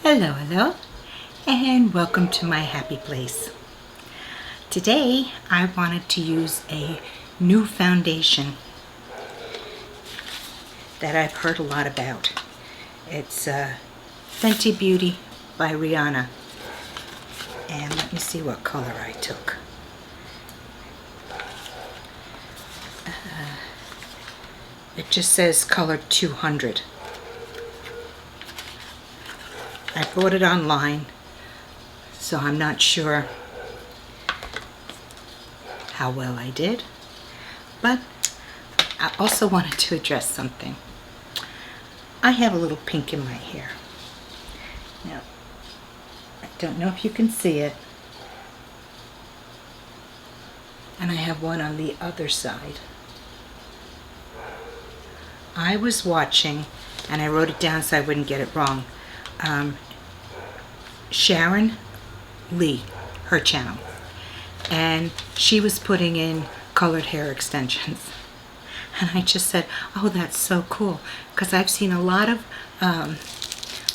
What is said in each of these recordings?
Hello, hello, and welcome to my happy place. Today I wanted to use a new foundation that I've heard a lot about. It's Fenty Beauty by Rihanna. And let me see what color I took. It just says color 200. I bought it online, so I'm not sure how well I did, but I also wanted to address something. I have a little pink in my hair. Now, I don't know if you can see it, and I have one on the other side. I was watching, and I wrote it down so I wouldn't get it wrong, Sharon Lee, her channel, and she was putting in colored hair extensions, and I just said, oh, that's so cool, because I've seen a lot of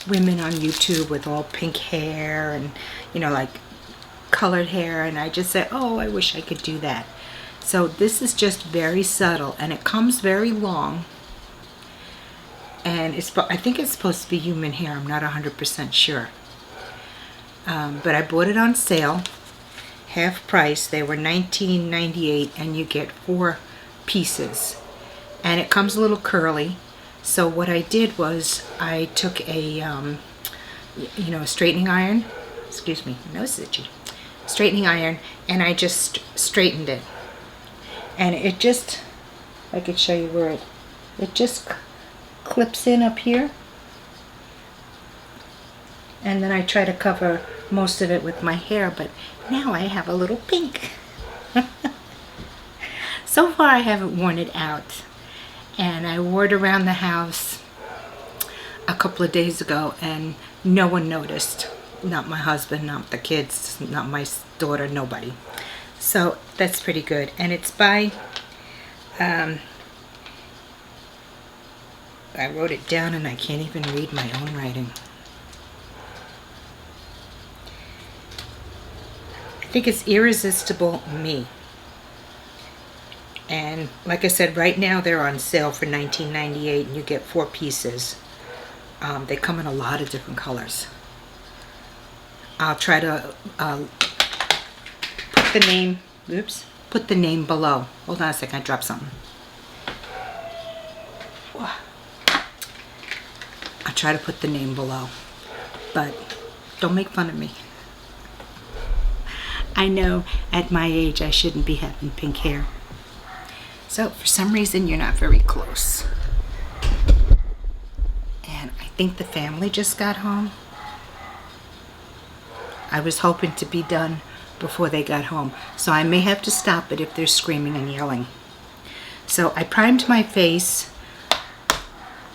women on YouTube with all pink hair and, you know, like colored hair, and I just said, oh, I wish I could do that. So this is just very subtle, and it comes very long, and I think it's supposed to be human hair. I'm not 100% sure. But I bought it on sale, half price. They were $19.98, and you get 4 pieces. And it comes a little curly. So what I did was I took a, a straightening iron. Excuse me, my nose is itchy. Straightening iron, and I just straightened it. And it just, I could show you where it just clips in up here. And then I try to cover most of it with my hair, but now I have a little pink. So far I haven't worn it out, and I wore it around the house a couple of days ago, and no one noticed. Not my husband, not the kids, not my daughter, nobody. So that's pretty good. And it's by, I wrote it down and I can't even read my own writing. I think it's Irresistible Me. And like I said, right now they're on sale for $19.98, and you get 4 pieces. They come in a lot of different colors. I'll try to put the name below. Hold on a second, I dropped something. I'll try to put the name below, but don't make fun of me. I know at my age I shouldn't be having pink hair. So for some reason you're not very close. And I think the family just got home. I was hoping to be done before they got home, so I may have to stop it if they're screaming and yelling. So I primed my face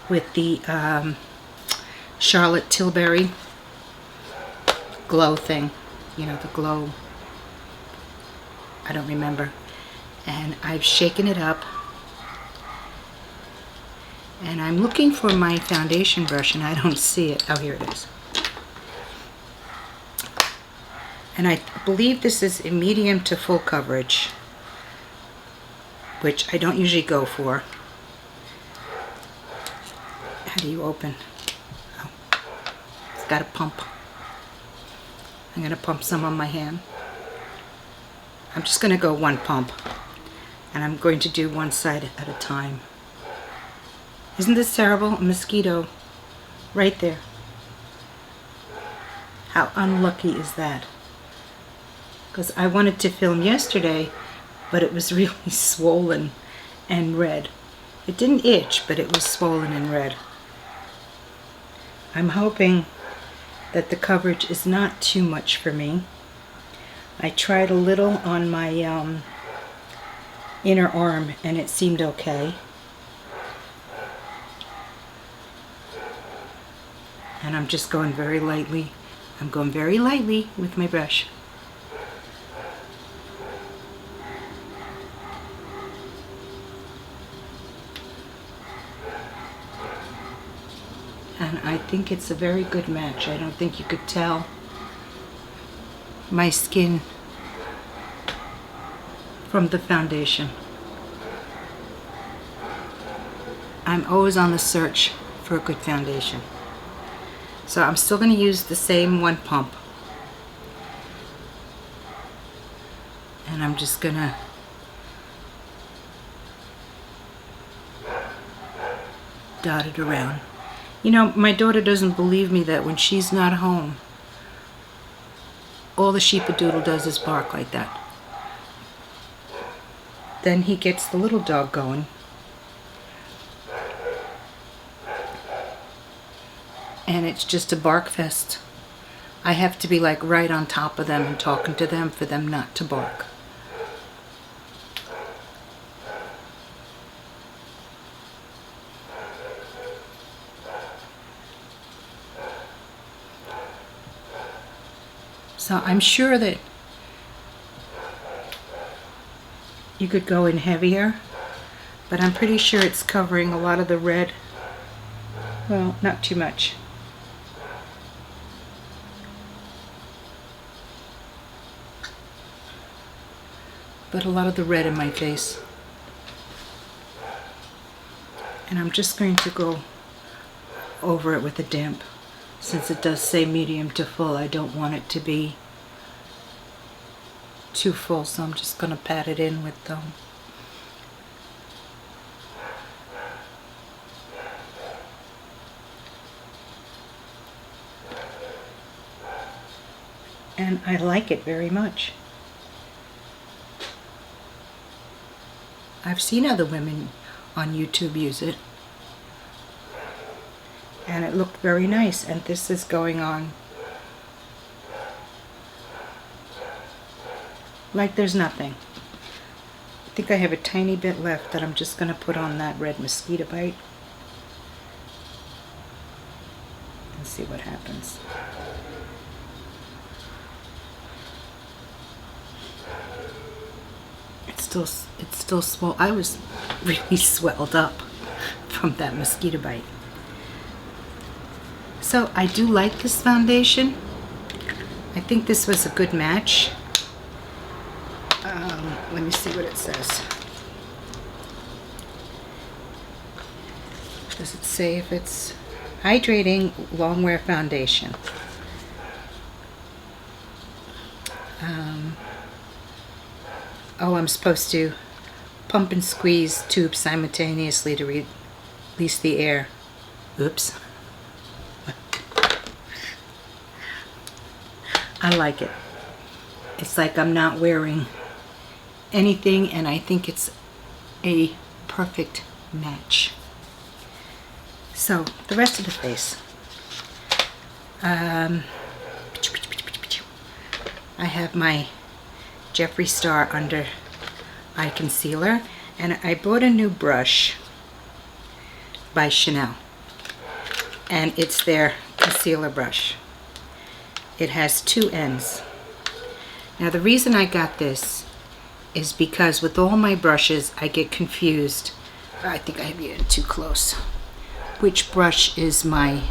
with the Charlotte Tilbury glow thing. You know, the glow, I don't remember. And I've shaken it up. And I'm looking for my foundation brush, and I don't see it. Oh, here it is. And I believe this is a medium to full coverage, which I don't usually go for. How do you open? Oh, it's got a pump. I'm going to pump some on my hand. I'm just going to go 1 pump, and I'm going to do one side at a time. Isn't this terrible? A mosquito right there. How unlucky is that? Because I wanted to film yesterday, but it was really swollen and red. It didn't itch, but it was swollen and red. I'm hoping that the coverage is not too much for me. I tried a little on my inner arm, and it seemed okay. And I'm just going very lightly. I'm going very lightly with my brush. And I think it's a very good match. I don't think you could tell my skin from the foundation. I'm always on the search for a good foundation. So I'm still going to use the same one pump. And I'm just going to dot it around. You know, my daughter doesn't believe me that when she's not home, all the sheepadoodle does is bark like that. Then he gets the little dog going. And it's just a bark fest. I have to be like right on top of them and talking to them for them not to bark. So I'm sure that you could go in heavier, but I'm pretty sure it's covering a lot of the red. Well, not too much. But a lot of the red in my face. And I'm just going to go over it with a damp. Since it does say medium to full, I don't want it to be too full, so I'm just going to pat it in with and I like it very much. I've seen other women on YouTube use it, and it looked very nice, and this is going on like there's nothing. I think I have a tiny bit left that I'm just going to put on that red mosquito bite and see what happens. It's still swell. I was really swelled up from that mosquito bite. So I do like this foundation. I think this was a good match. Let me see what it says. Does it say if it's hydrating long wear foundation? Oh, I'm supposed to pump and squeeze tubes simultaneously to release the air. Oops. I like it. It's like I'm not wearing anything, and I think it's a perfect match. So the rest of the face. I have my Jeffree Star under eye concealer, and I bought a new brush by Chanel, and it's their concealer brush. It has two ends. Now the reason I got this is because with all my brushes I get confused. I think I have you too close. Which brush is my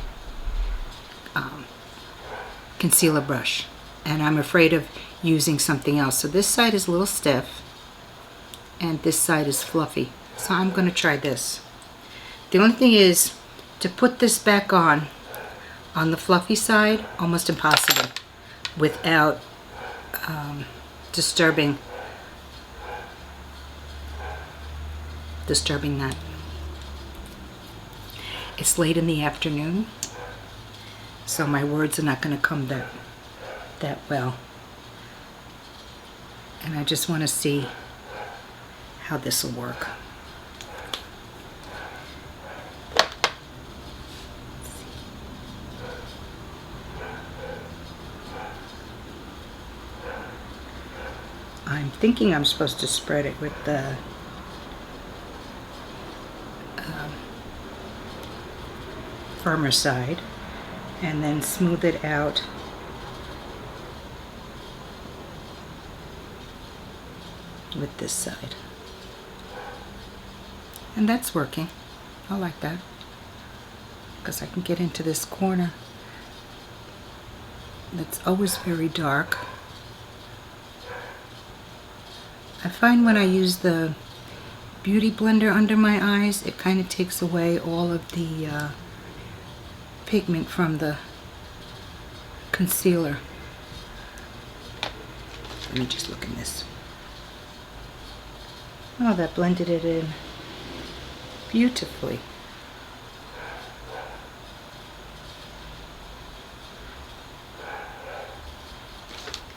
concealer brush? And I'm afraid of using something else. So this side is a little stiff and this side is fluffy. So I'm going to try this. The only thing is to put this back on the fluffy side, almost impossible without disturbing that. It's late in the afternoon, so my words are not going to come that well. And I just want to see how this will work. I'm thinking I'm supposed to spread it with the firmer side and then smooth it out with this side. And that's working. I like that. because I can get into this corner that's always very dark. I find when I use the Beauty Blender under my eyes, it kind of takes away all of the pigment from the concealer. Let me just look in this. Oh, that blended it in beautifully.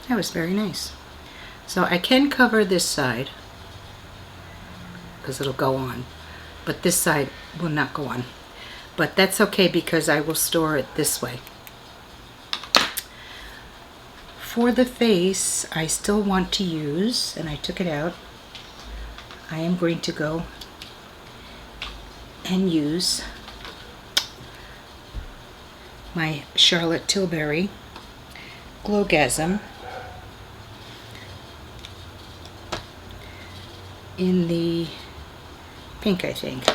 That was very nice. So I can cover this side because it'll go on, but this side will not go on. But that's okay because I will store it this way. For the face, I still want to use, and I took it out, I am going to go and use my Charlotte Tilbury Glowgasm in the pink, I think.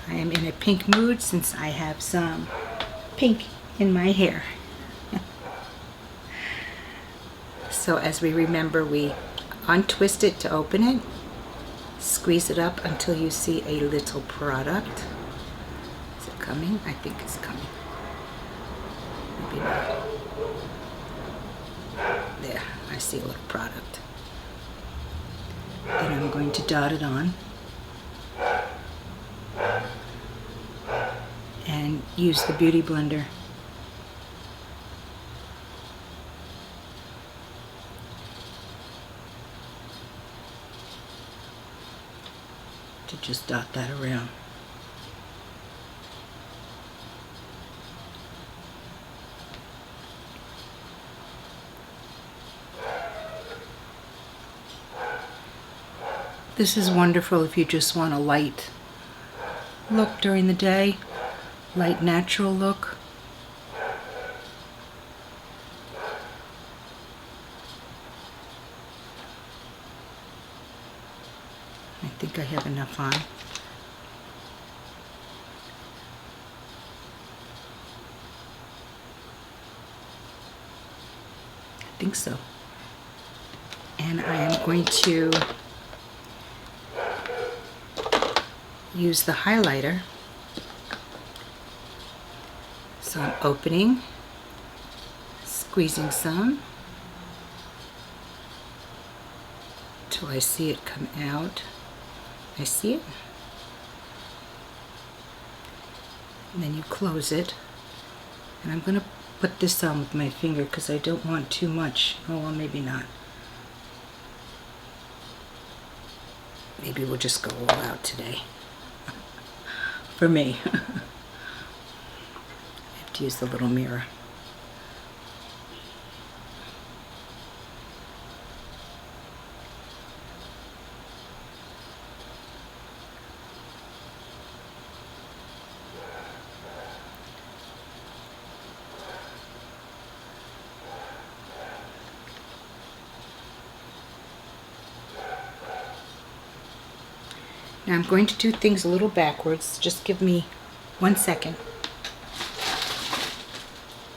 I am in a pink mood since I have some pink in my hair. So as we remember, we untwist it to open it, squeeze it up until you see a little product. Is it coming? I think it's coming. Maybe not. There, I see a little product. And I'm going to dot it on and use the Beauty Blender to just dot that around. This is wonderful if you just want a light look during the day, light natural look. I think I have enough on. I think so. And I am going to use the highlighter. So I'm opening, squeezing some till I see it come out. I see it. And then you close it. And I'm going to put this on with my finger because I don't want too much. Oh, well, maybe not. Maybe we'll just go all out today. For me. I have to use the little mirror. Now I'm going to do things a little backwards. Just give me 1 second.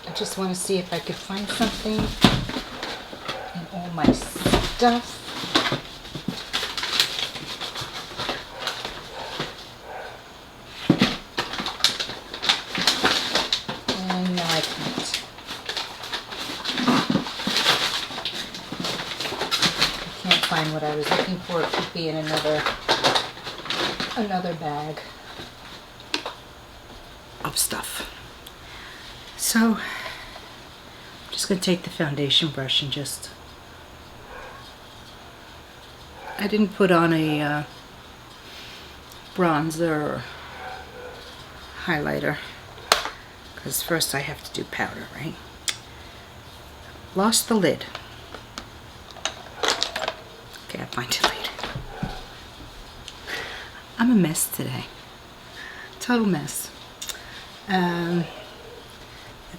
I just want to see if I could find something in all my stuff. And no, I can't. I can't find what I was looking for. It could be in another bag of stuff. So I'm just going to take the foundation brush and just, I didn't put on a bronzer or highlighter because first I have to do powder, right? Lost the lid. Okay, I'll find it later. I'm a mess today. Total mess. Let's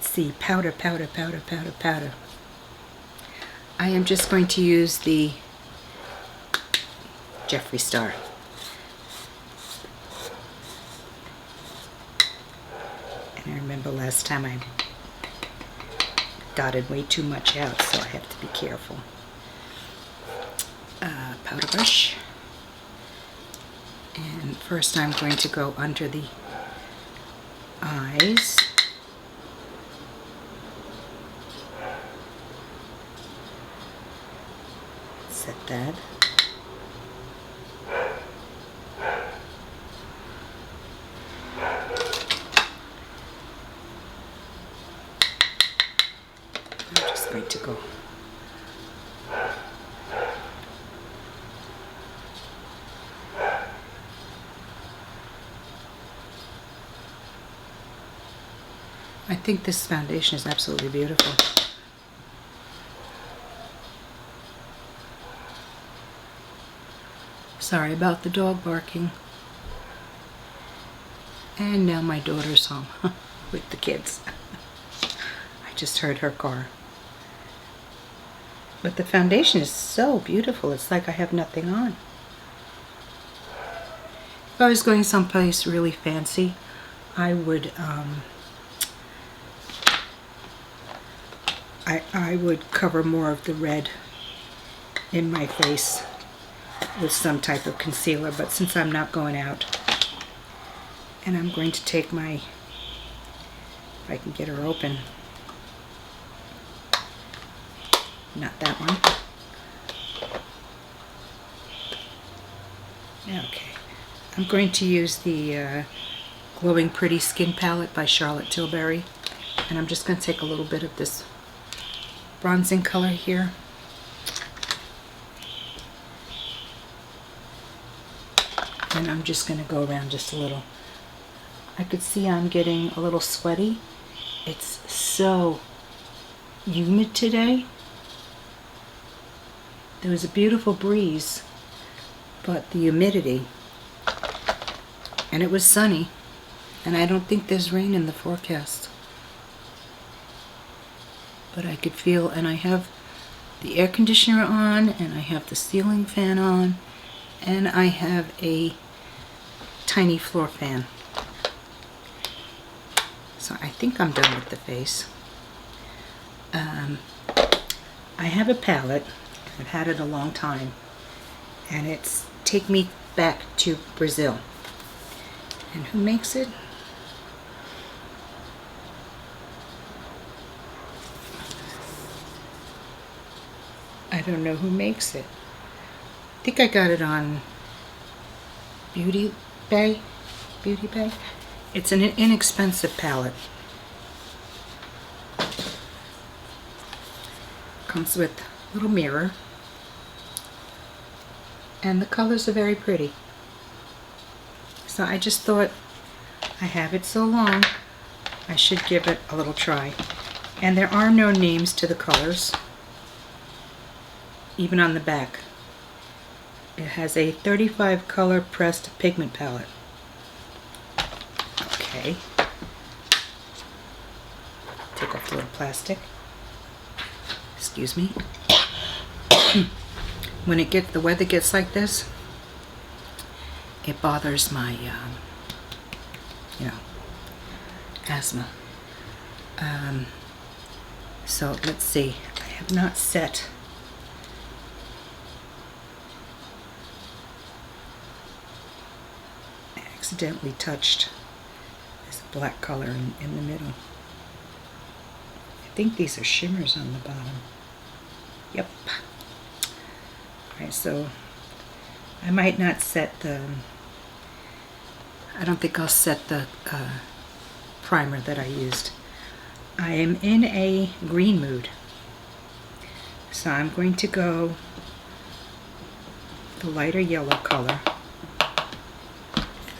see. Powder, powder, powder, powder, powder. I am just going to use the Jeffree Star. last time I dotted way too much out, so I have to be careful. Powder brush. And first I'm going to go under the eyes. Set that. I'm just going to go I think this foundation is absolutely beautiful. Sorry about the dog barking. And now my daughter's home with the kids. I just heard her car. But the foundation is so beautiful. It's like I have nothing on. If I was going someplace really fancy, I would I would cover more of the red in my face with some type of concealer, but since I'm not going out, and I'm going to take my, if I can get her open, not that one. Okay, I'm going to use the Glowing Pretty Skin Palette by Charlotte Tilbury, and I'm just going to take a little bit of this bronzing color here. And I'm just going to go around just a little. I could see I'm getting a little sweaty. It's so humid today. There was a beautiful breeze, but the humidity, and it was sunny, and I don't think there's rain in the forecast. But I could feel, and I have the air conditioner on, and I have the ceiling fan on, and I have a tiny floor fan. So I think I'm done with the face. I have a palette. I've had it a long time, and it's Take Me Back to Brazil. And who makes it? I don't know who makes it. I think I got it on Beauty Bay. It's an inexpensive palette. Comes with a little mirror, and the colors are very pretty. So I just thought, I have it so long, I should give it a little try. And there are no names to the colors, even on the back. It has a 35 color pressed pigment palette. Okay. Take off the little plastic. Excuse me. When the weather gets like this, it bothers my, asthma. So let's see. I have not set. I accidentally touched this black color in the middle. I think these are shimmers on the bottom. Yep. Alright, so I might not set the, I don't think I'll set the primer that I used. I am in a green mood, so I'm going to go the lighter yellow color.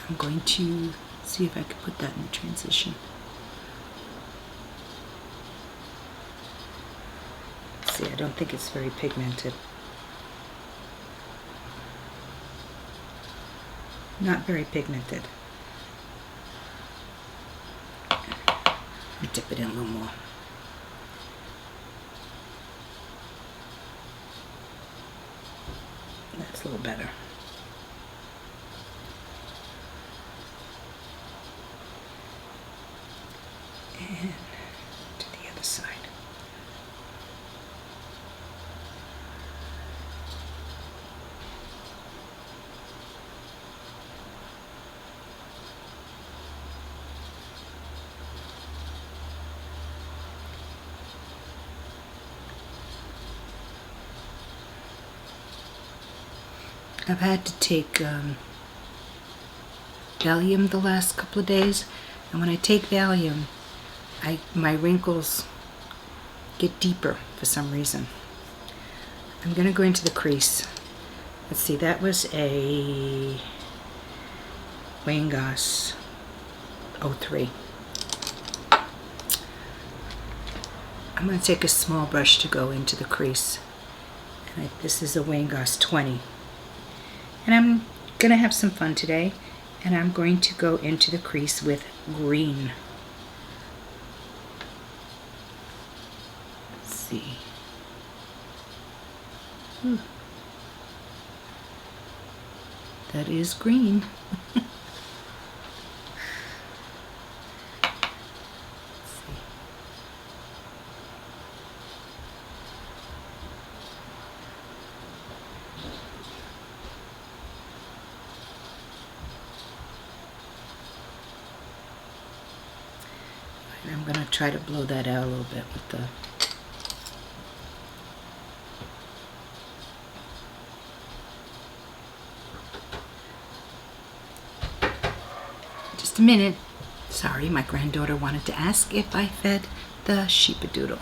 I'm going to see if I can put that in the transition. See, I don't think it's very pigmented. Not very pigmented. I'll dip it in a little more. That's a little better. I've had to take Valium the last couple of days, and when I take Valium, my wrinkles get deeper for some reason. I'm going to go into the crease. Let's see, that was a Wayne Goss 03. I'm going to take a small brush to go into the crease. And this is a Wayne Goss 20. And I'm going to have some fun today, and I'm going to go into the crease with green. Let's see. That is green. I'm going to try to blow that out a little bit with the just a minute. Sorry, my granddaughter wanted to ask if I fed the sheepadoodle.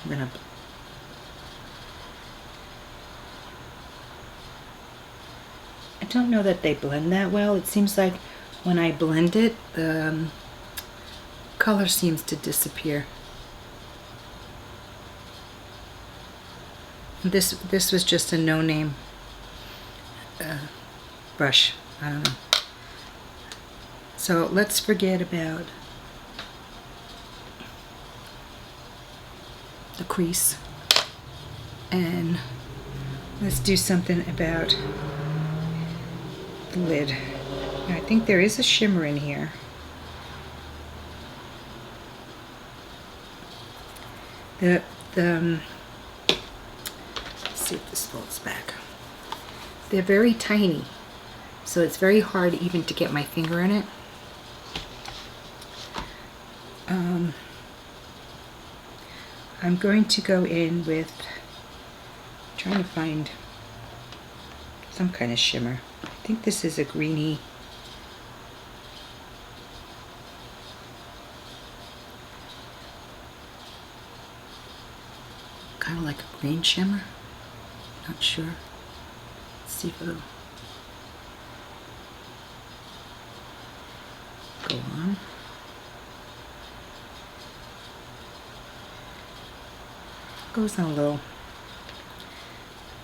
I'm going to I don't know that they blend that well. It seems like when I blend it, the color seems to disappear. This was just a no-name brush. I don't know. So let's forget about the crease and let's do something about the lid. Now, I think there is a shimmer in here. Let's see if this folds back. They're very tiny, so it's very hard even to get my finger in it. I'm going to go in with, trying to find some kind of shimmer. I think this is a greeny, kind of like a green shimmer. Not sure. Let's see if it'll go on. Goes on a little.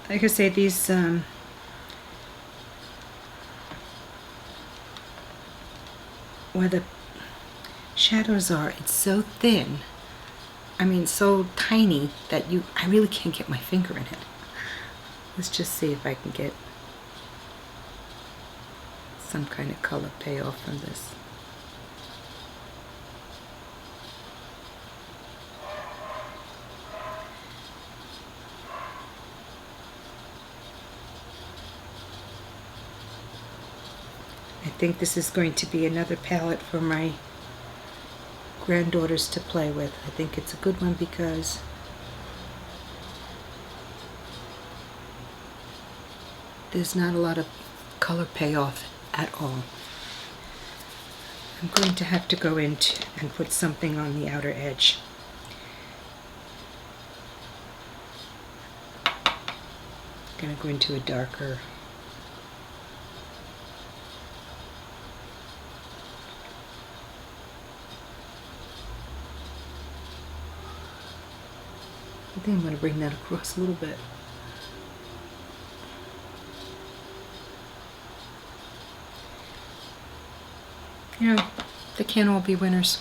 Like I say, these where the shadows are, it's so thin. I mean, so tiny that I really can't get my finger in it. Let's just see if I can get some kind of color payoff from this. I think this is going to be another palette for my granddaughters to play with. I think it's a good one because there's not a lot of color payoff at all. I'm going to have to go in and put something on the outer edge. I'm going to go into a darker I think I'm going to bring that across a little bit. You know, they can't all be winners.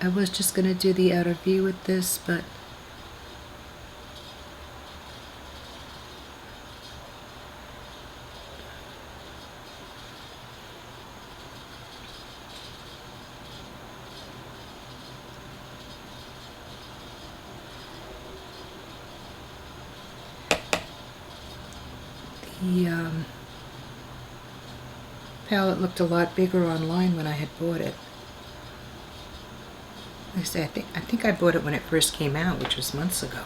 I was just going to do the outer V with this, but the palette looked a lot bigger online when I had bought it. Like I say, I think I bought it when it first came out, which was months ago.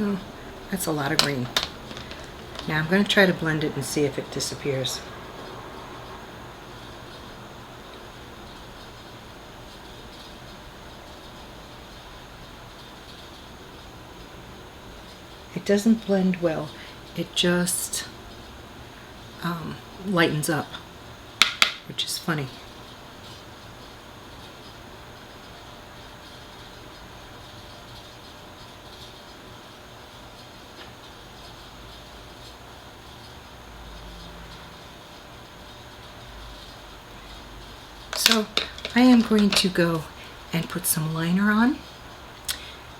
Oh, that's a lot of green. Now I'm going to try to blend it and see if it disappears. It doesn't blend well. It just lightens up, which is funny. So I am going to go and put some liner on,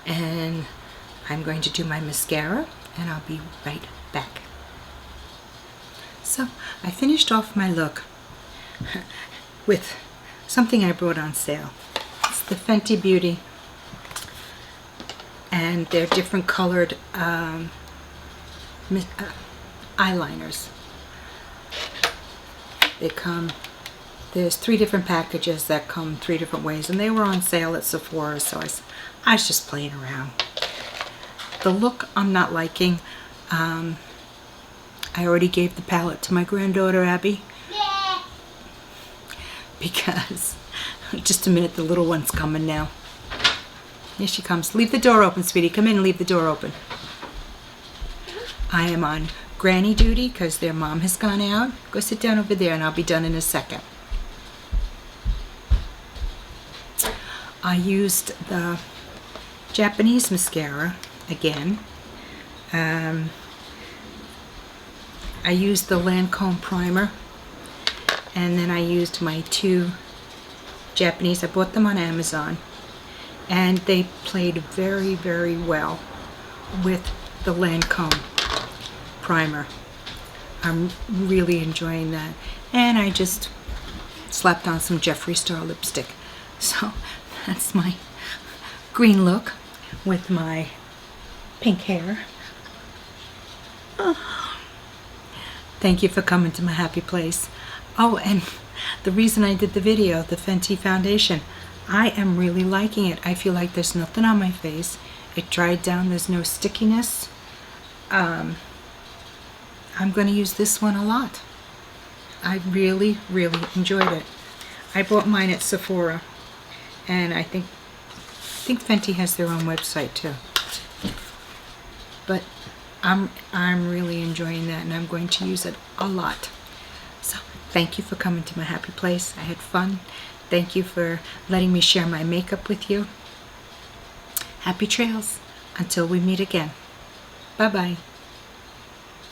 and I'm going to do my mascara, and I'll be right back. So I finished off my look with something I brought on sale. It's the Fenty Beauty, and they're different colored eyeliners. They come, there's 3 different packages that come 3 different ways, and they were on sale at Sephora, so I was just playing around. The look I'm not liking. I already gave the palette to my granddaughter Abby. Yeah. Because, just a minute, the little one's coming now. Here she comes. Leave the door open, sweetie. Come in and leave the door open. I am on granny duty because their mom has gone out. Go sit down over there and I'll be done in a second. I used the Japanese mascara again. I used the Lancome primer, and then I used my 2 Japanese. I bought them on Amazon, and they played very, very well with the Lancome primer. I'm really enjoying that. And I just slapped on some Jeffree Star lipstick. So that's my green look with my pink hair. Oh. Thank you for coming to my happy place. Oh, and the reason I did the video, the Fenty foundation, I am really liking it. I feel like there's nothing on my face. It dried down. There's no stickiness. I'm going to use this one a lot. I really, really enjoyed it. I bought mine at Sephora, and I think Fenty has their own website too. But I'm really enjoying that, and I'm going to use it a lot. So thank you for coming to my happy place. I had fun. Thank you for letting me share my makeup with you. Happy trails until we meet again. Bye-bye.